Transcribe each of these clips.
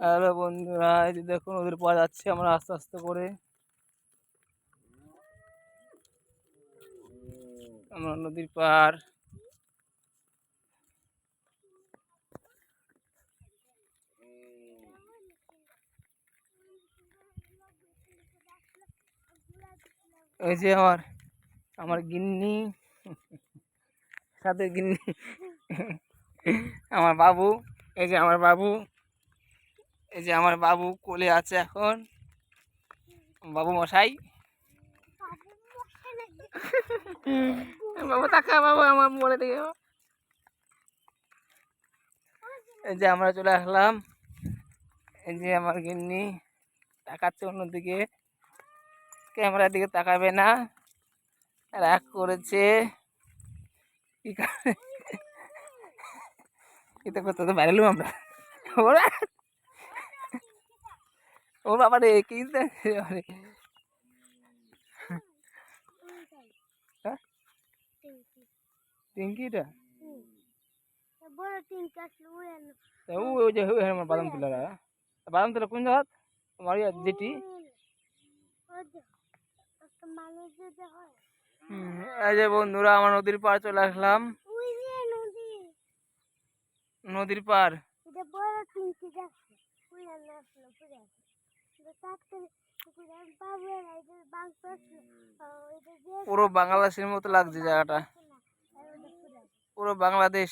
Hello বন্ধুরা, এই যে দেখুন নদীর পাড় যাচ্ছি আমরা আস্তে আস্তে করে। আমরা নদীর পাড়। এই যে আমার আমার গিন্নি, সাথে গিন্নি, আমার বাবু। এই যে আমার বাবু, এই যে আমার বাবু কোলে আছে এখন, বাবু মশাই। বাবু তাকা, বাবু আমার বলে দিকে। এই যে আমরা চলে আসলাম। এই যে আমার গিন্নি তাকাচ্ছে অন্যদিকে, ক্যামেরার দিকে তাকাবে না, রাগ করেছে। কি এটা করতে তো বাইরে আমরা ওরা, ও বাবা রে কি টিঙ্কিটা ওই যে আমার বাদাম তুলা, বাদাম তুলা কোন জায়গা তোমার যেটি। এই যে বন্ধুরা আমার নদীর পাড় চলে আসলাম। নদীর পাড় পুরো বাংলাদেশের মতো লাগছে জায়গাটা, পুরো বাংলাদেশ।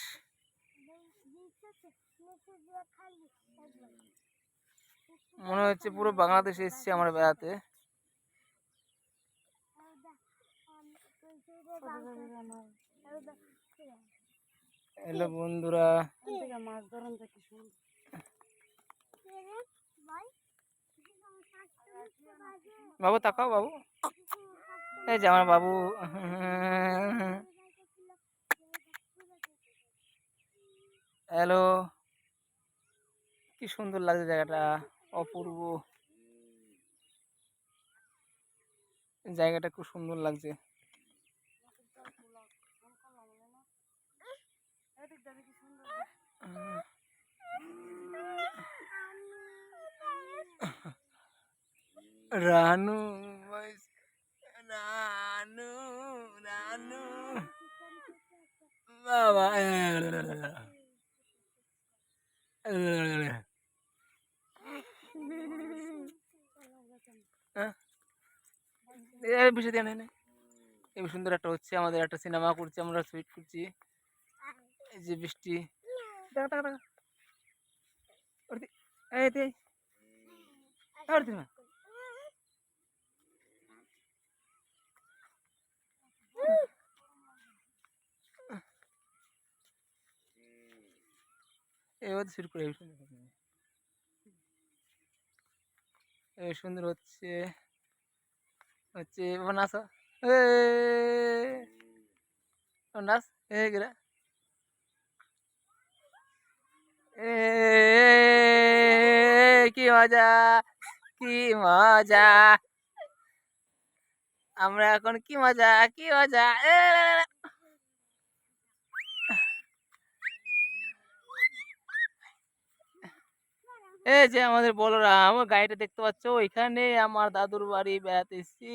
মনে হচ্ছে পুরো বাংলাদেশে এসেছি আমরা বেড়াতে। হ্যালো বন্ধুরা, মাছ ধরুন দেখি বাবু তাকাও বাবু। এই যে আমার বাবু, হ্যালো, কি সুন্দর লাগছে জায়গাটা, অপূর্ব জায়গাটা, খুব সুন্দর লাগছে। রানু রানু রানু বাবা, বেশি দিয়ে নেই। এই সুন্দর একটা হচ্ছে, আমাদের একটা সিনেমা করছি, আমরা সুইট করছি। এই যে বৃষ্টি, এবার শুরু করে সুন্দর হচ্ছে হচ্ছে নাচ, নাচ গেরা কি মজা, কি মজা, আমরা এখন কি মজা, কি মজা। এই যে আমাদের বলরাম, আমার গাড়িটা দেখতে পাচ্ছ, ওইখানে আমার দাদুর বাড়ি বেড়াতে এসেছি।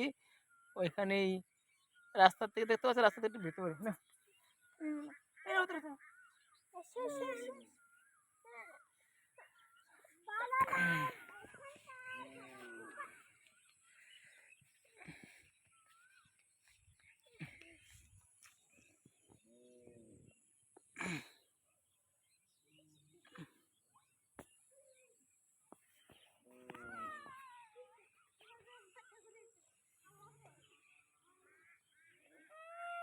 ওইখানেই রাস্তার থেকে দেখতে পাচ্ছ, রাস্তা থেকে একটু ভেতরে না।